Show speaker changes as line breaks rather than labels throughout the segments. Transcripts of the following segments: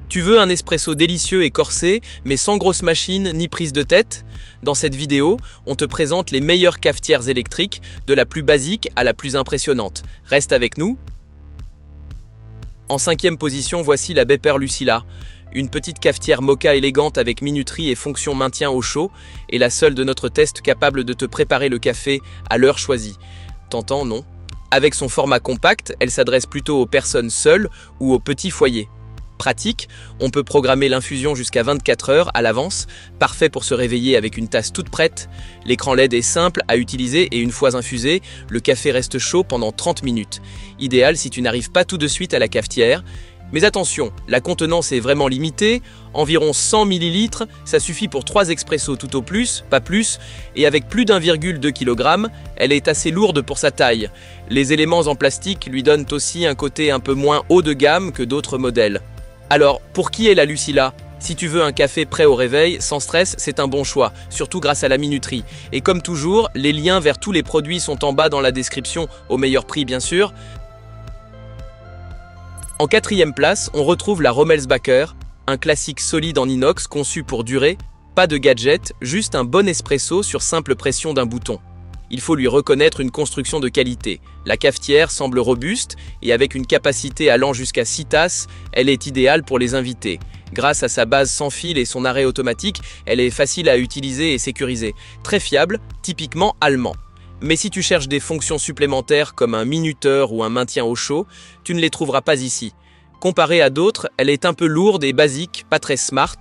Tu veux un espresso délicieux et corsé, mais sans grosse machine ni prise de tête? Dans cette vidéo, on te présente les meilleures cafetières électriques, de la plus basique à la plus impressionnante. Reste avec nous. En 5e position, voici la Beper Lucilla. Une petite cafetière moka élégante avec minuterie et fonction maintien au chaud, et la seule de notre test capable de te préparer le café à l'heure choisie. Tentant, non? Avec son format compact, elle s'adresse plutôt aux personnes seules ou aux petits foyers. Pratique, on peut programmer l'infusion jusqu'à 24 heures à l'avance, parfait pour se réveiller avec une tasse toute prête. L'écran LED est simple à utiliser et une fois infusé, le café reste chaud pendant 30 minutes. Idéal si tu n'arrives pas tout de suite à la cafetière. Mais attention, la contenance est vraiment limitée, environ 100 ml, ça suffit pour 3 expressos tout au plus, pas plus, et avec plus d'1,2 kg, elle est assez lourde pour sa taille. Les éléments en plastique lui donnent aussi un côté un peu moins haut de gamme que d'autres modèles. Alors, pour qui est la Lucilla? Si tu veux un café prêt au réveil, sans stress, c'est un bon choix, surtout grâce à la minuterie. Et comme toujours, les liens vers tous les produits sont en bas dans la description, au meilleur prix bien sûr. En 4e place, on retrouve la Rommelsbacher, un classique solide en inox conçu pour durer, pas de gadget, juste un bon espresso sur simple pression d'un bouton. Il faut lui reconnaître une construction de qualité. La cafetière semble robuste et avec une capacité allant jusqu'à 6 tasses, elle est idéale pour les invités. Grâce à sa base sans fil et son arrêt automatique, elle est facile à utiliser et sécurisée. Très fiable, typiquement allemand. Mais si tu cherches des fonctions supplémentaires comme un minuteur ou un maintien au chaud, tu ne les trouveras pas ici. Comparée à d'autres, elle est un peu lourde et basique, pas très smart.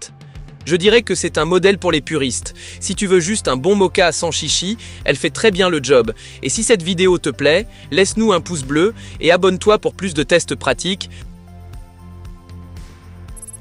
Je dirais que c'est un modèle pour les puristes. Si tu veux juste un bon moka sans chichi, elle fait très bien le job. Et si cette vidéo te plaît, laisse-nous un pouce bleu et abonne-toi pour plus de tests pratiques.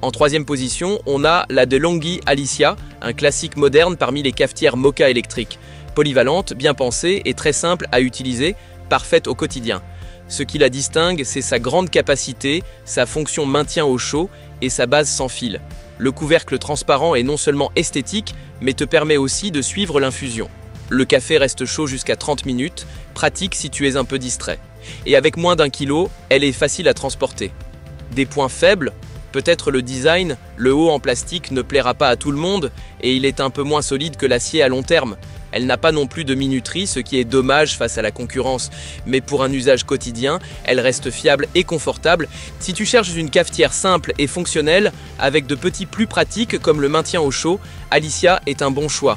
En 3e position, on a la DeLonghi Alicia, un classique moderne parmi les cafetières moka électriques. Polyvalente, bien pensée et très simple à utiliser, parfaite au quotidien. Ce qui la distingue, c'est sa grande capacité, sa fonction maintien au chaud et sa base sans fil. Le couvercle transparent est non seulement esthétique, mais te permet aussi de suivre l'infusion. Le café reste chaud jusqu'à 30 minutes, pratique si tu es un peu distrait. Et avec moins d'1 kg, elle est facile à transporter. Des points faibles, peut-être le design, le haut en plastique ne plaira pas à tout le monde et il est un peu moins solide que l'acier à long terme. Elle n'a pas non plus de minuterie, ce qui est dommage face à la concurrence, mais pour un usage quotidien, elle reste fiable et confortable. Si tu cherches une cafetière simple et fonctionnelle, avec de petits plus pratiques comme le maintien au chaud, Alicia est un bon choix.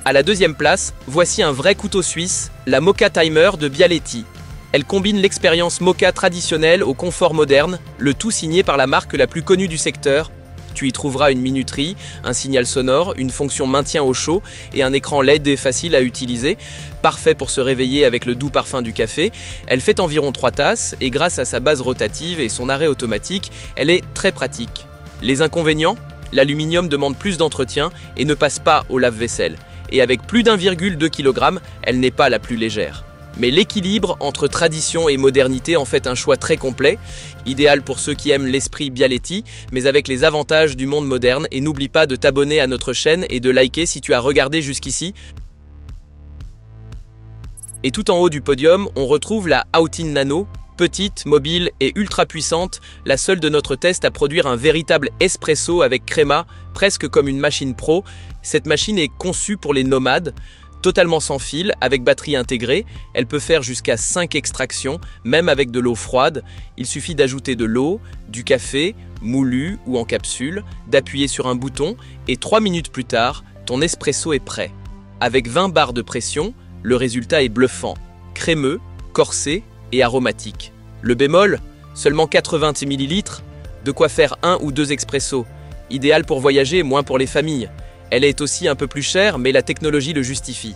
À la 2e place, voici un vrai couteau suisse, la Moka Timer de Bialetti. Elle combine l'expérience moka traditionnelle au confort moderne, le tout signé par la marque la plus connue du secteur. Tu y trouveras une minuterie, un signal sonore, une fonction maintien au chaud et un écran LED facile à utiliser, parfait pour se réveiller avec le doux parfum du café. Elle fait environ 3 tasses et grâce à sa base rotative et son arrêt automatique, elle est très pratique. Les inconvénients? L'aluminium demande plus d'entretien et ne passe pas au lave-vaisselle. Et avec plus d'1,2 kg, elle n'est pas la plus légère. Mais l'équilibre entre tradition et modernité en fait un choix très complet, idéal pour ceux qui aiment l'esprit Bialetti, mais avec les avantages du monde moderne. Et n'oublie pas de t'abonner à notre chaîne et de liker si tu as regardé jusqu'ici. Et tout en haut du podium, on retrouve la Outin Nano, petite, mobile et ultra puissante, la seule de notre test à produire un véritable espresso avec créma, presque comme une machine pro. Cette machine est conçue pour les nomades. Totalement sans fil, avec batterie intégrée, elle peut faire jusqu'à 5 extractions, même avec de l'eau froide. Il suffit d'ajouter de l'eau, du café, moulu ou en capsule, d'appuyer sur un bouton et 3 minutes plus tard, ton espresso est prêt. Avec 20 bars de pression, le résultat est bluffant, crémeux, corsé et aromatique. Le bémol, seulement 80 ml, de quoi faire 1 ou 2 expressos, idéal pour voyager, moins pour les familles. Elle est aussi un peu plus chère, mais la technologie le justifie.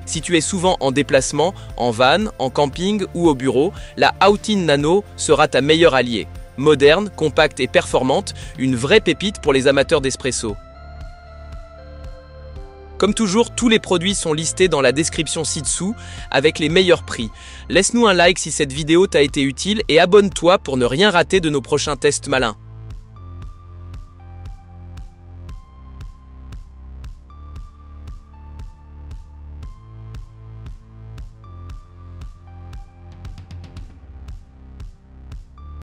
Si tu es souvent en déplacement, en van, en camping ou au bureau, la Outin Nano sera ta meilleure alliée. Moderne, compacte et performante, une vraie pépite pour les amateurs d'espresso. Comme toujours, tous les produits sont listés dans la description ci-dessous avec les meilleurs prix. Laisse-nous un like si cette vidéo t'a été utile et abonne-toi pour ne rien rater de nos prochains tests malins.